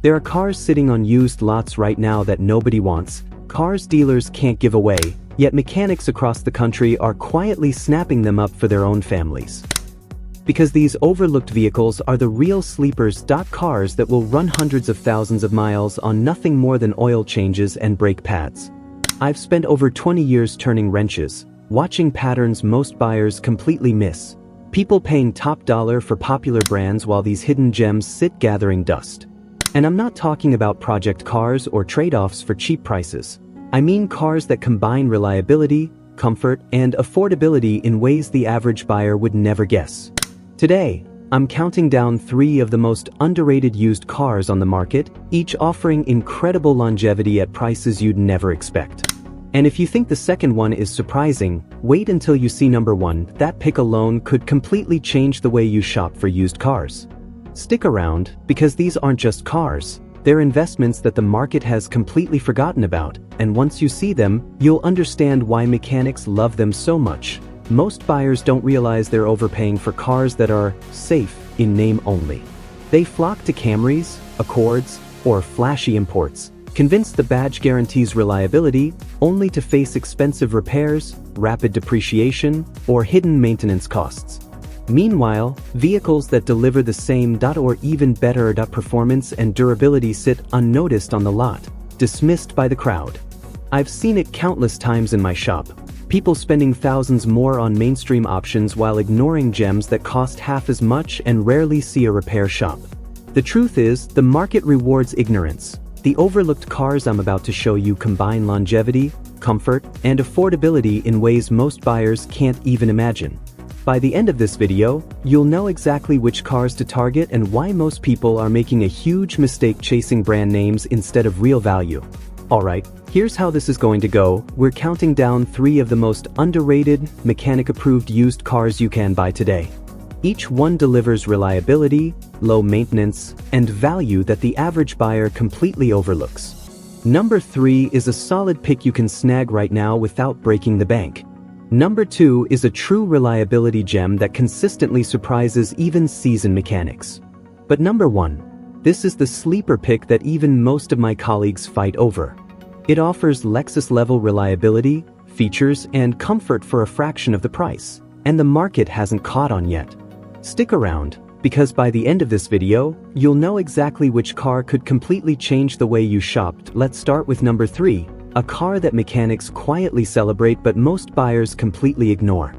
There are cars sitting on used lots right now that nobody wants, cars dealers can't give away, yet mechanics across the country are quietly snapping them up for their own families. Because these overlooked vehicles are the real sleepers. Cars that will run hundreds of thousands of miles on nothing more than oil changes and brake pads. I've spent over 20 years turning wrenches, watching patterns most buyers completely miss. People paying top dollar for popular brands while these hidden gems sit gathering dust. And I'm not talking about project cars or trade-offs for cheap prices. I mean cars that combine reliability, comfort, and affordability in ways the average buyer would never guess. Today, I'm counting down 3 of the most underrated used cars on the market, each offering incredible longevity at prices you'd never expect. And if you think the second one is surprising, wait until you see number 1. That pick alone could completely change the way you shop for used cars. Stick around, because these aren't just cars, they're investments that the market has completely forgotten about, and once you see them, you'll understand why mechanics love them so much. Most buyers don't realize they're overpaying for cars that are safe in name only. They flock to Camrys, Accords, or flashy imports, convinced the badge guarantees reliability, only to face expensive repairs, rapid depreciation, or hidden maintenance costs. Meanwhile, vehicles that deliver the same or even better performance and durability sit unnoticed on the lot, dismissed by the crowd. I've seen it countless times in my shop. People spending thousands more on mainstream options while ignoring gems that cost half as much and rarely see a repair shop. The truth is, the market rewards ignorance. The overlooked cars I'm about to show you combine longevity, comfort, and affordability in ways most buyers can't even imagine. By the end of this video, you'll know exactly which cars to target and why most people are making a huge mistake chasing brand names instead of real value. Alright, here's how this is going to go. We're counting down 3 of the most underrated, mechanic-approved used cars you can buy today. Each one delivers reliability, low maintenance, and value that the average buyer completely overlooks. Number 3 is a solid pick you can snag right now without breaking the bank. Number 2 is a true reliability gem that consistently surprises even seasoned mechanics. But number 1, this is the sleeper pick that even most of my colleagues fight over. It offers Lexus-level reliability, features, and comfort for a fraction of the price, and the market hasn't caught on yet. Stick around, because by the end of this video, you'll know exactly which car could completely change the way you shopped. Let's start with number 3. A car that mechanics quietly celebrate but most buyers completely ignore.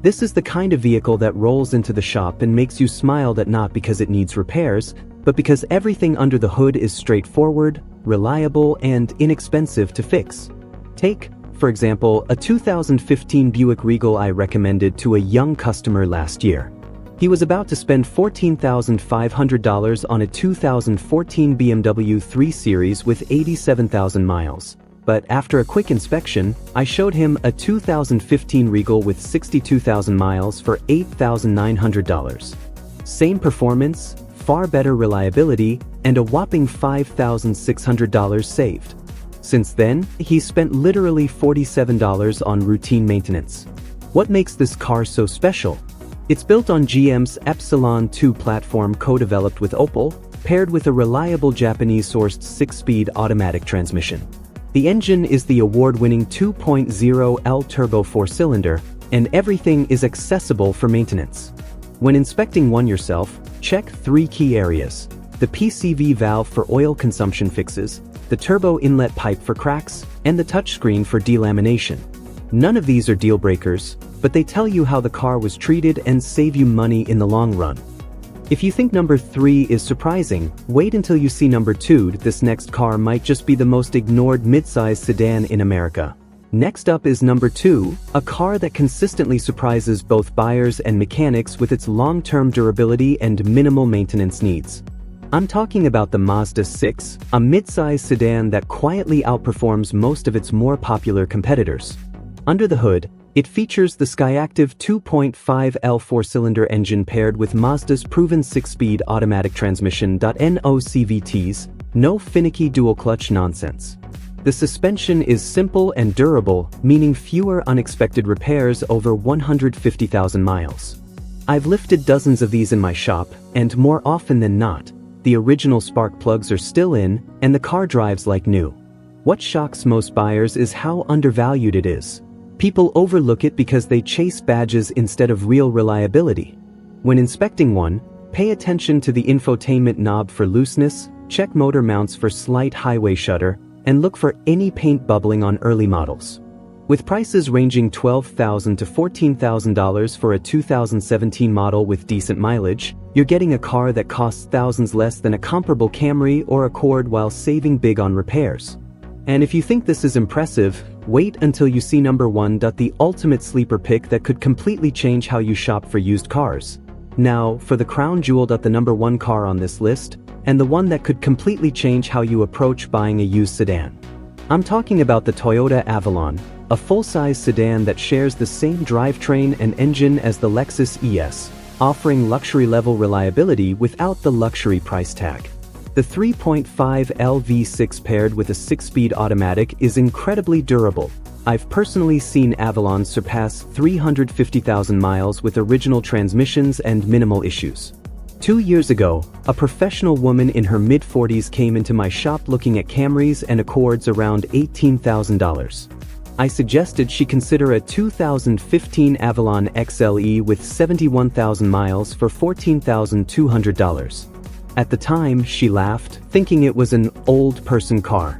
This is the kind of vehicle that rolls into the shop and makes you smile, that not because it needs repairs, but because everything under the hood is straightforward, reliable, and inexpensive to fix. Take, for example, a 2015 Buick Regal I recommended to a young customer last year. He was about to spend $14,500 on a 2014 BMW 3 Series with 87,000 miles. But after a quick inspection, I showed him a 2015 Regal with 62,000 miles for $8,900. Same performance, far better reliability, and a whopping $5,600 saved. Since then, he's spent literally $47 on routine maintenance. What makes this car so special? It's built on GM's Epsilon 2 platform, co-developed with Opel, paired with a reliable Japanese-sourced 6-speed automatic transmission. The engine is the award-winning 2.0L turbo 4-cylinder, and everything is accessible for maintenance. When inspecting one yourself, check 3 key areas: the PCV valve for oil consumption fixes, the turbo inlet pipe for cracks, and the touchscreen for delamination. None of these are deal breakers, but they tell you how the car was treated and save you money in the long run. If you think number 3 is surprising, wait until you see number 2. This next car might just be the most ignored midsize sedan in America. Next up is number 2, a car that consistently surprises both buyers and mechanics with its long-term durability and minimal maintenance needs. I'm talking about the Mazda 6, a midsize sedan that quietly outperforms most of its more popular competitors. Under the hood, it features the Skyactiv 2.5L 4-cylinder engine paired with Mazda's proven 6-speed automatic transmission. No CVTs, no finicky dual-clutch nonsense. The suspension is simple and durable, meaning fewer unexpected repairs over 150,000 miles. I've lifted dozens of these in my shop, and more often than not, the original spark plugs are still in, and the car drives like new. What shocks most buyers is how undervalued it is. People overlook it because they chase badges instead of real reliability. When inspecting one, pay attention to the infotainment knob for looseness, check motor mounts for slight highway shudder, and look for any paint bubbling on early models. With prices ranging $12,000 to $14,000 for a 2017 model with decent mileage, you're getting a car that costs thousands less than a comparable Camry or Accord while saving big on repairs. And if you think this is impressive, wait until you see number 1. The ultimate sleeper pick that could completely change how you shop for used cars. Now, for the crown jewel. The number 1 car on this list, and the one that could completely change how you approach buying a used sedan. I'm talking about the Toyota Avalon, a full-size sedan that shares the same drivetrain and engine as the Lexus ES, offering luxury-level reliability without the luxury price tag. The 3.5L V6 paired with a 6-speed automatic is incredibly durable. I've personally seen Avalons surpass 350,000 miles with original transmissions and minimal issues. 2 years ago, a professional woman in her mid-40s came into my shop looking at Camrys and Accords around $18,000. I suggested she consider a 2015 Avalon XLE with 71,000 miles for $14,200. At the time, she laughed, thinking it was an old person car.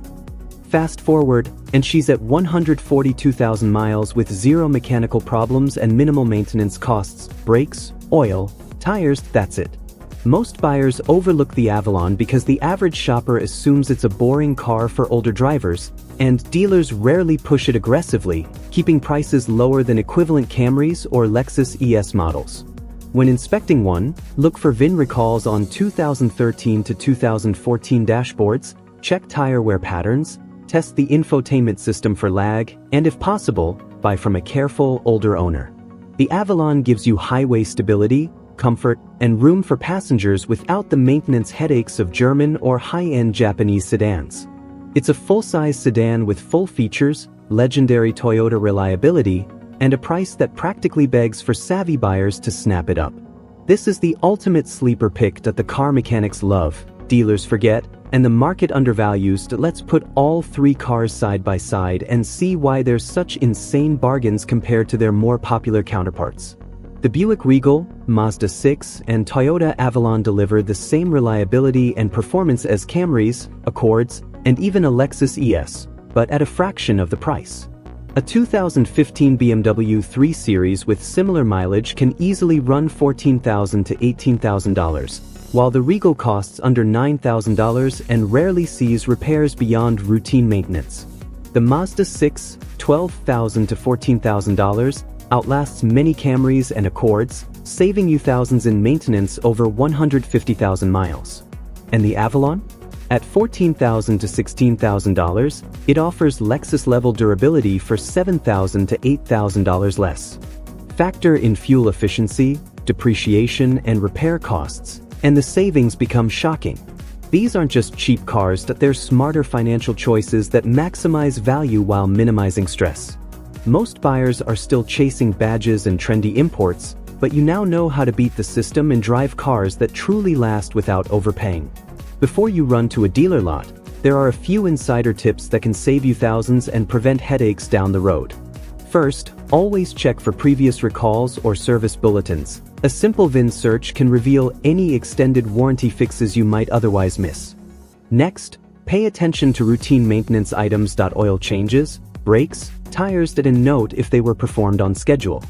Fast forward, and she's at 142,000 miles with zero mechanical problems and minimal maintenance costs, brakes, oil, tires, that's it. Most buyers overlook the Avalon because the average shopper assumes it's a boring car for older drivers, and dealers rarely push it aggressively, keeping prices lower than equivalent Camrys or Lexus ES models. When inspecting one, look for VIN recalls on 2013 to 2014 dashboards, check tire wear patterns, test the infotainment system for lag, and if possible, buy from a careful, older owner. The Avalon gives you highway stability, comfort, and room for passengers without the maintenance headaches of German or high-end Japanese sedans. It's a full-size sedan with full features, legendary Toyota reliability, and a price that practically begs for savvy buyers to snap it up. This is the ultimate sleeper pick that the car mechanics love, dealers forget, and the market undervalues. Let's put all 3 cars side by side and see why there's such insane bargains compared to their more popular counterparts. The Buick Regal, Mazda 6, and Toyota Avalon deliver the same reliability and performance as Camrys, Accords, and even a Lexus ES, but at a fraction of the price. A 2015 BMW 3 Series with similar mileage can easily run $14,000 to $18,000, while the Regal costs under $9,000 and rarely sees repairs beyond routine maintenance. The Mazda 6, $12,000 to $14,000, outlasts many Camrys and Accords, saving you thousands in maintenance over 150,000 miles. And the Avalon? At $14,000 to $16,000, it offers Lexus-level durability for $7,000 to $8,000 less. Factor in fuel efficiency, depreciation, and repair costs, and the savings become shocking. These aren't just cheap cars, they're smarter financial choices that maximize value while minimizing stress. Most buyers are still chasing badges and trendy imports, but you now know how to beat the system and drive cars that truly last without overpaying. Before you run to a dealer lot, there are a few insider tips that can save you thousands and prevent headaches down the road. First, always check for previous recalls or service bulletins. A simple VIN search can reveal any extended warranty fixes you might otherwise miss. Next, pay attention to routine maintenance items. Oil changes, brakes, tires, and note if they were performed on schedule.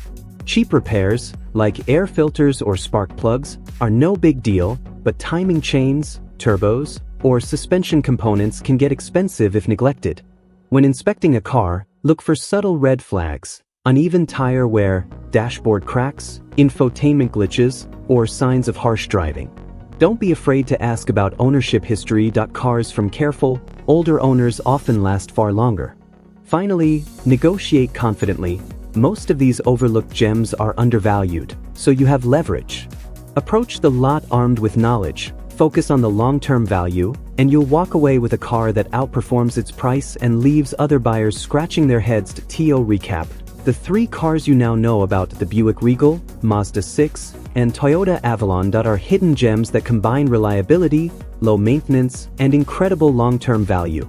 Cheap repairs, like air filters or spark plugs, are no big deal, but timing chains, turbos, or suspension components can get expensive if neglected. When inspecting a car, look for subtle red flags, uneven tire wear, dashboard cracks, infotainment glitches, or signs of harsh driving. Don't be afraid to ask about ownership history. Cars from careful, older owners often last far longer. Finally, negotiate confidently. Most of these overlooked gems are undervalued, so you have leverage. Approach the lot armed with knowledge, focus on the long-term value, and you'll walk away with a car that outperforms its price and leaves other buyers scratching their heads. To recap, The three cars you now know about, the Buick Regal, Mazda 6, and Toyota Avalon, are hidden gems that combine reliability, low maintenance, and incredible long-term value.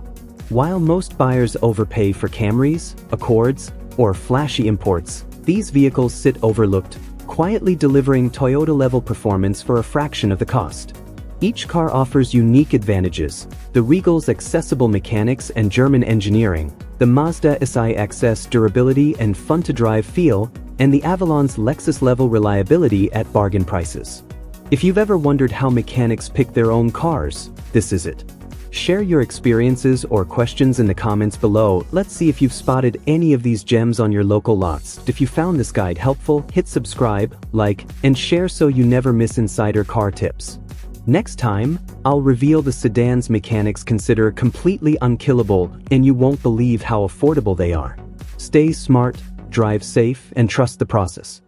While most buyers overpay for Camrys, Accords, or flashy imports, these vehicles sit overlooked, quietly delivering Toyota-level performance for a fraction of the cost. Each car offers unique advantages: the Regal's accessible mechanics and German engineering, the Mazda SIX's durability and fun-to-drive feel, and the Avalon's Lexus-level reliability at bargain prices. If you've ever wondered how mechanics pick their own cars, this is it. Share your experiences or questions in the comments below. Let's see if you've spotted any of these gems on your local lots. If you found this guide helpful, hit subscribe, like, and share so you never miss insider car tips. Next time, I'll reveal the sedans mechanics consider completely unkillable, and you won't believe how affordable they are. Stay smart, drive safe, and trust the process.